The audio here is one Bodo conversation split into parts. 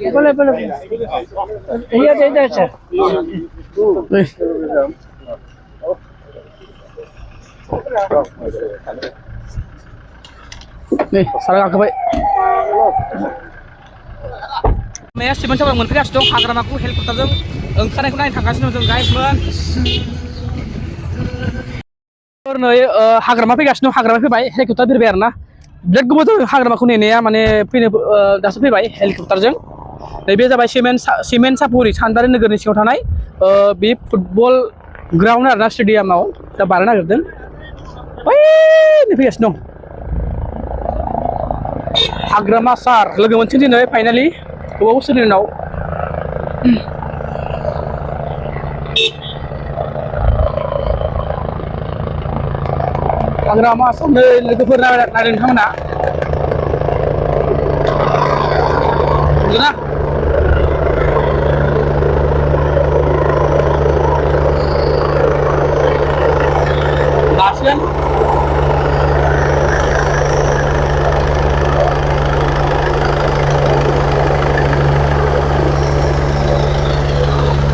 boleh boleh. Iya ada aja. Nih, salah aku baik. Maya siman sama menfresh dong hagramaku helikopterजों ओंखारनायखौ नायनो थांगासिनो जों गाइसमोन नै हाग्रामा फैगासिनो हाग्रामा फैबाय हेलिकप्टार फैबाय आरोना बिराद गोबाव जाबाय हाग्रामाखौ नेनाया माने फैनो दासो फैबाय हेलिकप्टारजों नैबे जाबाय सिमेन्ट सापुरि सानदारि नोगोरनि सिङाव थानाय बे फुटबल ग्राउन्ड आरोना स्टेडियामाव दा बारनो नागिरदों बै फैगासिनो दं हाग्रामा सार लोगो मोनसेन दिनै फाइनालि गोबाव बोसोरनि उनाव हाग्रामा सारनो लोगोफोर नायदों नोंथांमोना नंगौना लासिगोन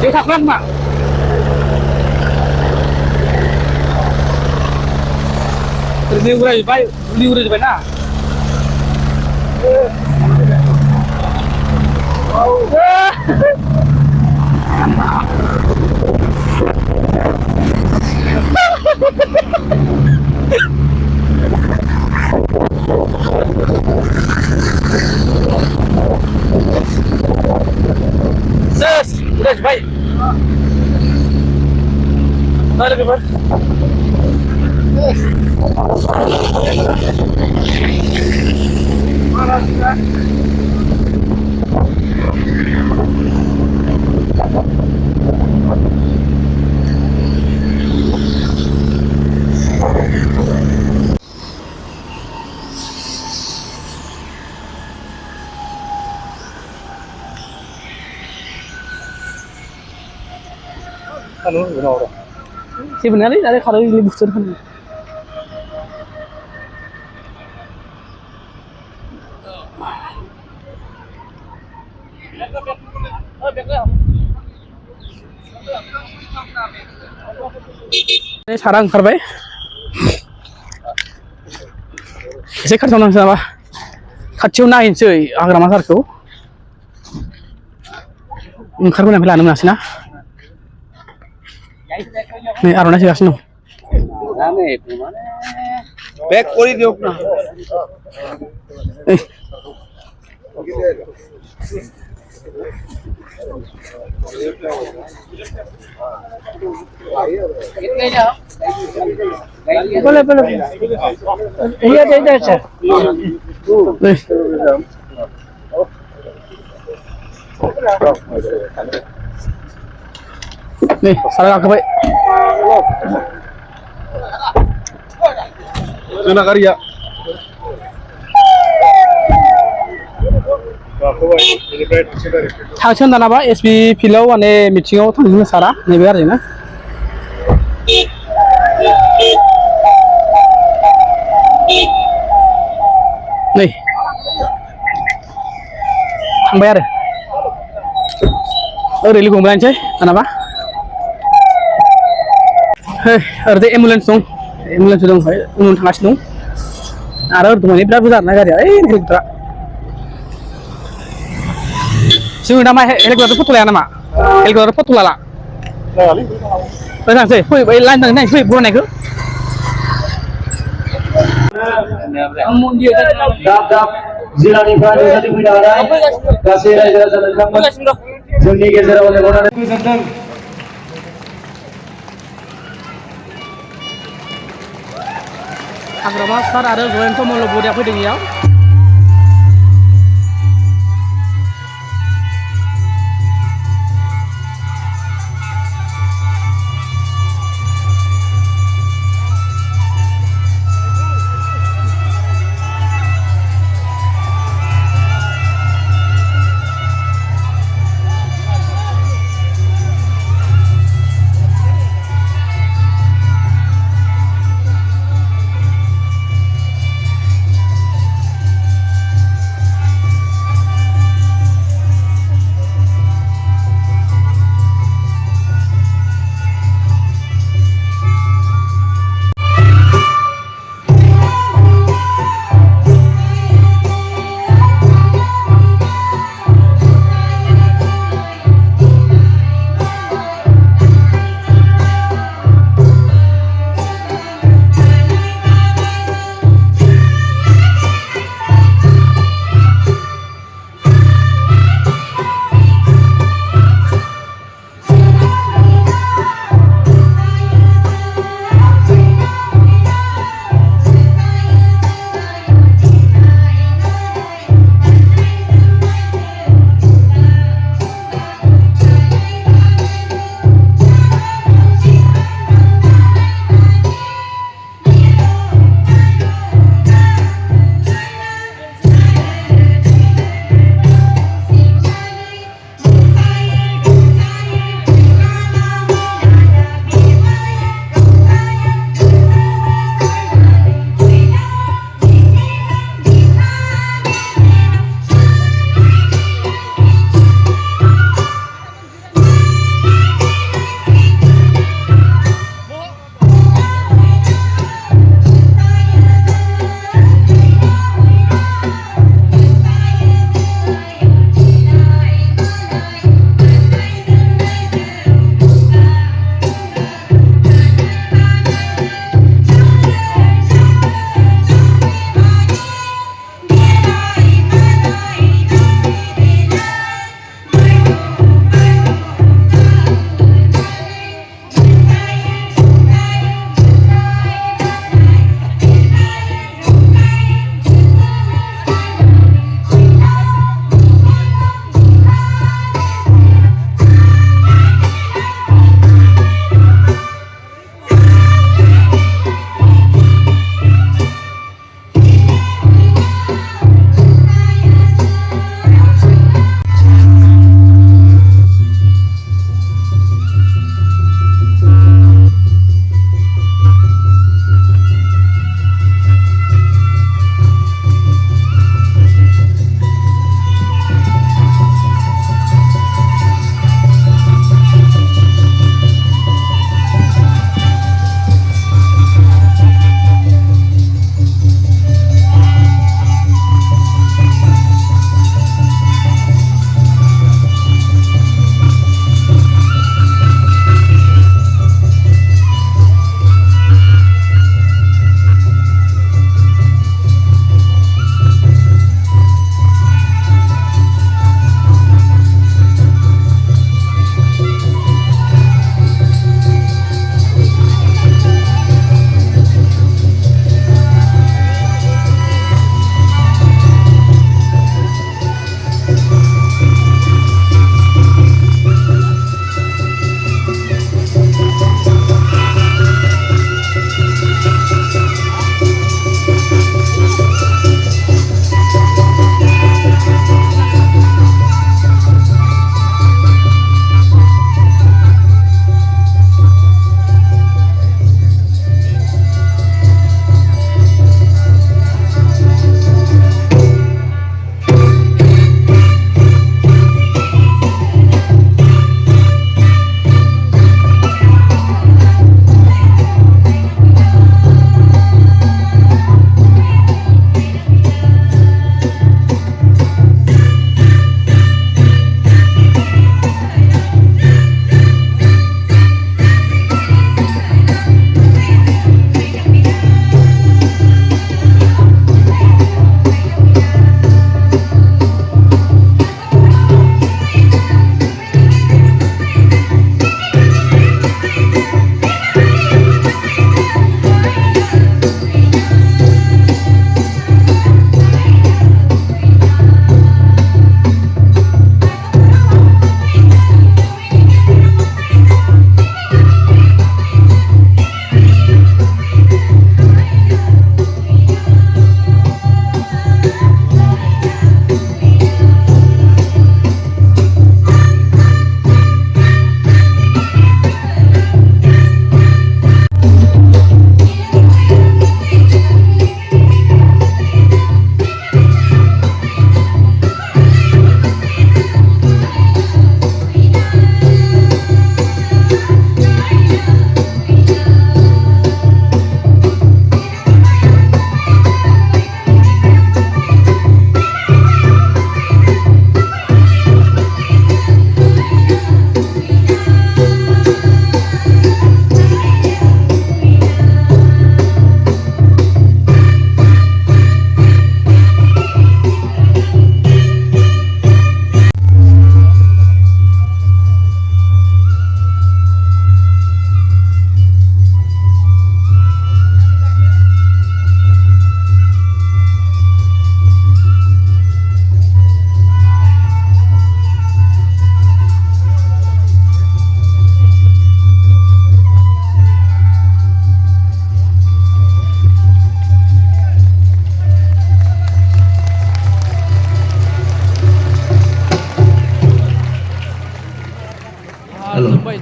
dia tak pelan mak terus urai baik beli urai baik nah ses udah baik ada kabar mana sudah anu benar sebenarnya ada kalau ini busur kan ini sarang oंखारबाय एसे खाथियाव नांसै नामा खाथियाव नायनोसै हाग्रामा सारखौ ओंखारबोनायनिफ्राय लानो मोनासै ना नै आर'नाइ सोगासिनो दं बेक কৰি দিয়ক না boleh boleh iya ada aja nih salah aku baik Zona Karya थांसोन दानाबा एसपि फिल्डआव माने मिटिंआव थांनो सारा नैबे आरो ना नै थांबाय आरो ओरै लोगो हमलायनोसै दानाबा ओरैजाय एम्बुलेन्स दं एम्बुलेन्स दं उनाव थांगासिनो दं आरो ओरै दं बिराद बुरजा आरोना गारिया हेलिकप्टारा जोङो दा मा हेलिकप्टार फट' लाया नामा हेलिकप्टार फट' लाला थांसै फै बै लाइन थांसै फै बरायनायखौ दाब दाब जिल्लानिफ्राय नुजाथि फैनो हानाय गासै रायजो राजा नोंथांमोन जोंनि गेजेराव लेंहरनानै गोजोनदों हाग्रामा सार आरो जयन्त मल्ल बरिया फैदों इयाव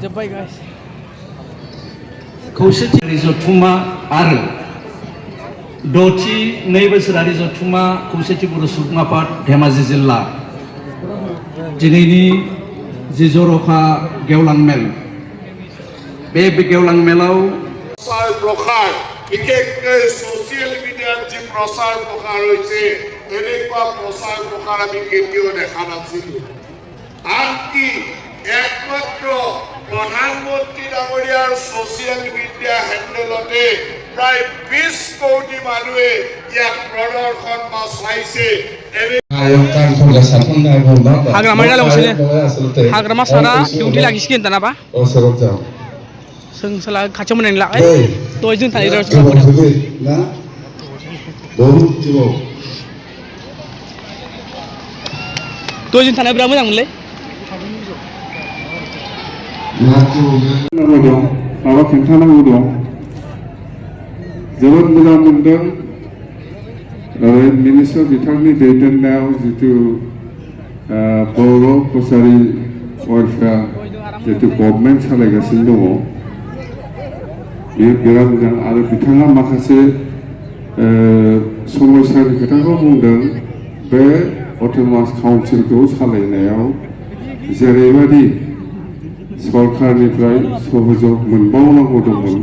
जोब्बाय गाइस खौसेथि जथुम्मा आरो 6थि 2 बोसोरारि जथुम्मा खौसेथि बर' सुबुं आफाद धेमाजि जिल्ला दिनैनि जि जर'खा गेवलां मेल बे गेवलां मेलाव प्रचार प्रसार বিশেষকৈ সোশ্যাল মিডিয়াত যে প্রচার প্রসার হয়েছে এনেকুৱা প্রচার প্রসার আমি কেতিয়াও দেখা নাছিলো আনকি একমাত্র প্রধানমন্ত্রী ডাঙরিয়ার সোশ্যাল মিডিয়া হ্যান্ডেলতে প্রায় 20 কোটি মানুহে ইয়াক প্রদর্শন বা চাইছে हाग्रामा डालावसोनो हाग्रामा सारा डिउटि लाखिसिगोन दानाबा जों साला खाथियाव मोननाय नंला दहाय जों थानाय दहाय जों थानाया बिराद मोजां मोनलै माबा खिन्थानांगौ दं जोबोद मोजां मोनदों मिनिस्टार बिथांनि दैदेननायाव जितु बर' कसारि वेलफेयार जितु गभर्नमेन्ट सालायगासिनो दङ बेयो बिराद मोजां आरो बिथाङा माखासे समस्यानि खोथाखौ बुंदों बे अट'नमास काउन्सिलखौ सालायनायाव जेरैबायदि सरकारनिफ्राय सहयोग मोनबावनांगौ दंमोन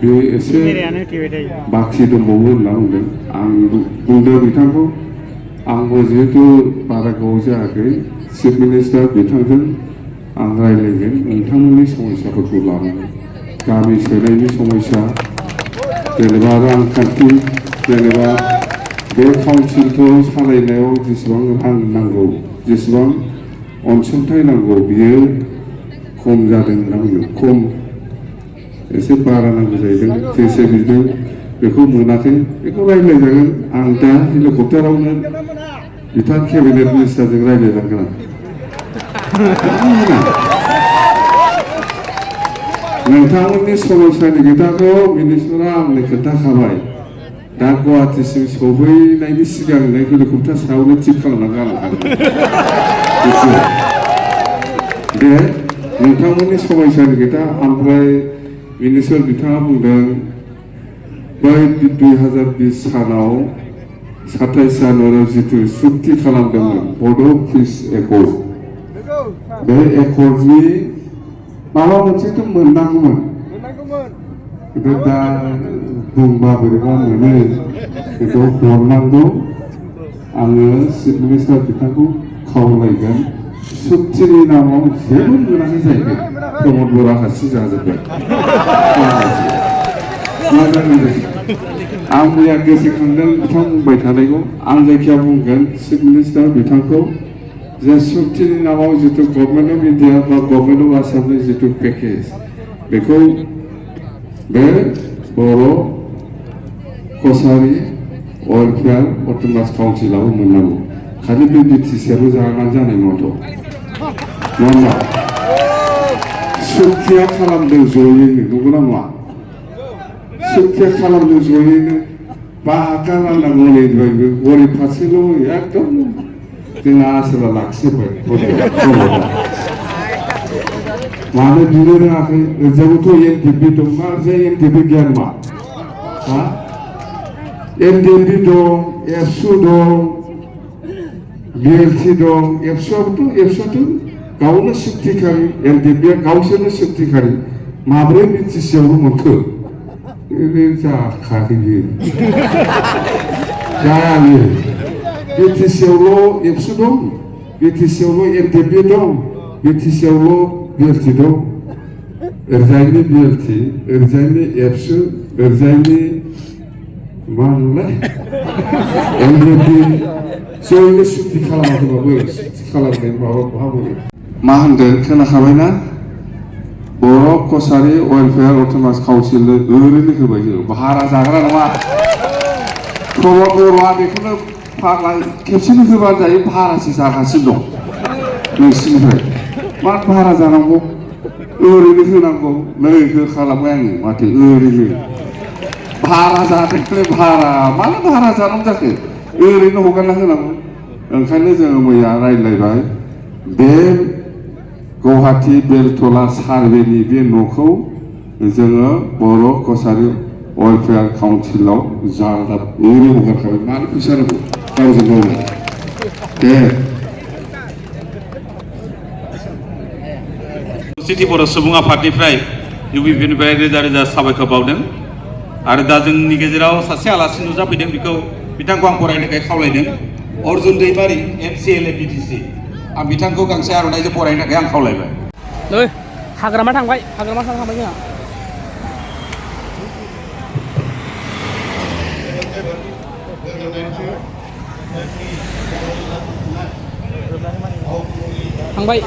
बे एसे बाखि दंबावो होनना बुंदों आं बुंदों बिथांखौ आंबो जिहेतु बारा गोबाव जायाखै चिफ मिनिस्टार बिथांजों आं रायज्लायगोन नोंथांमोननि समस्याफोरखौ लानानै गामि सोलायनायनि समस्या जेनेबा रांखान्थि जेनेबा बे काउन्सिलखौ सालायनायाव जेसेबां रां नांगौ जेसेबां अनसुंथाइ नांगौ बियो खम जादों होनना बुंदों खम एसे बारा नांगौ जाहैदों जेसे बिदों बेखौ मोनाखै बेखौ रायज्लायजागोन आं दा हेलिकप्टारावनो बिथां केबिनेट मिनिस्टारजों रायज्लायलांगोन नोंथांमोननि समस्यानि खोथाखौ मिनिस्टारा आंनो खोन्थाखाबाय दा गुवाहाटिसिम सौहैनायनि सिगांनो हेलिकप्टार सायावनो थिग खालामना गालांखादों बे नोंथांमोननि समस्यानि खोथा ओमफ्राय मिनिस्टार बिथाङा बुंदों बै 2020 सानाव 27 जानुवारियाव जितु सुक्ति खालामदोंमोन बड' पिस एकर्ड बे एकर्डनि माबा मोनसेथ' मोननांगौमोन खिन्थु दा बुंबा बोरैबा मोनो बेखौ हरनांगौ आङो चिफ मिनिस्टार बिथांखौ खावलायगोन सुक्तिनि नामाव जेबो मोनाखै जाहैदों प्रमद बरा हासि जाजोब्बाय आं मैया गोसोखांदों बिथां बुंबाय थानायखौ आं जायखिया बुंगोन चिफ मिनिस्टार बिथांखौ जे सुक्तिनि नामाव जितु गभर्नमेन्ट अफ इन्डिया बा गभर्नमेन्ट अफ आसामनि जितु पेकेज बेखौ बे बर' कसारि वेलफेयार अट'नमास काउन्सिलावबो मोननांगौ खालि बे बिटिसिआबो जानानै जानाय नङाथ' नङा सुक्तिया खालामदों जयैनो नंगौना नङा सुक्तिया खालामदों जयैनो बाहागा राननांगौ नैबायबो गरिब फारसेल' एकदम जोंना आसोला लाखिजोब्बाय मानो बिनो रोङाखै ओरैजाबोथ' एनडिएफबि दं मा ओरैजाय एनडिएफबि गैया नामा हा एनडिएफबि दं एबसु दं बिएलटि दं एबसुआथ' गावनो सुक्तिखारि एनडिएफबिआ गावसोरनो सुक्तिखारि माब्रै बिटिसिआवल' मोनखो बे जाखायाखै बियो जाया बियो बिटिसिआवल' एबसु दं बिटिसिआवल' एनडिएफबि दं बिटिसिआवल' बिएलटि दं ओरैजायनि बिएलटि ओरैजायनि एबसु ओरैजायनि मा होनोमोनलाय एनडिएफबि जयैनो सुक्ति खालामाखैबाबो सुक्ति खालामनाय माबा बहा मोनो मा होनदों खोनाखाबायना बर' कसारि वेलफेयार अट'नमास काउन्सिलनो ओरैनो होबाय जोङो भारा जाग्रा नङा प्रमद बर'आ बेखौनो फाग्ला खेबसेनो होबा जायो भारासो जागासिनो दं नोंसिनिफ्राय मा भारा जानांगौ ओरैनो होनांगौ नै होखालामबाय आङो माथो ओरैनो भारा जादोंलै भारा मानो भारा जानांगौ जाखो ओरैनो हगारना होनांगौ ओंखायनो जोङो मैया रायज्लायबाय बे गुवाहाटी बेलतला सार्भेनि बे न'खौ जोङो बर' कसारि वेलफेयार काउन्सिलाव जानाब ओरै हगारखाबाय मानो फैसा नांगौ गावजों गावनो दे सिटि बर' सुबुं आफादनिफ्राय इउपिपिनिफ्राय रोजा रोजा साबायखर बावदों आरो दा जोंनि गेजेराव सासे आलासि नुजाफैदों बेखौ बिथांखौ आं बरायनो थाखाय खावलायदों अर्जुन दैमारि MCLA BTC आं बिथांखौ गांसे आर'नाइजों बरायनो थाखाय आं खावलायबाय नै हाग्रामा थांबाय जोंहा थांबाय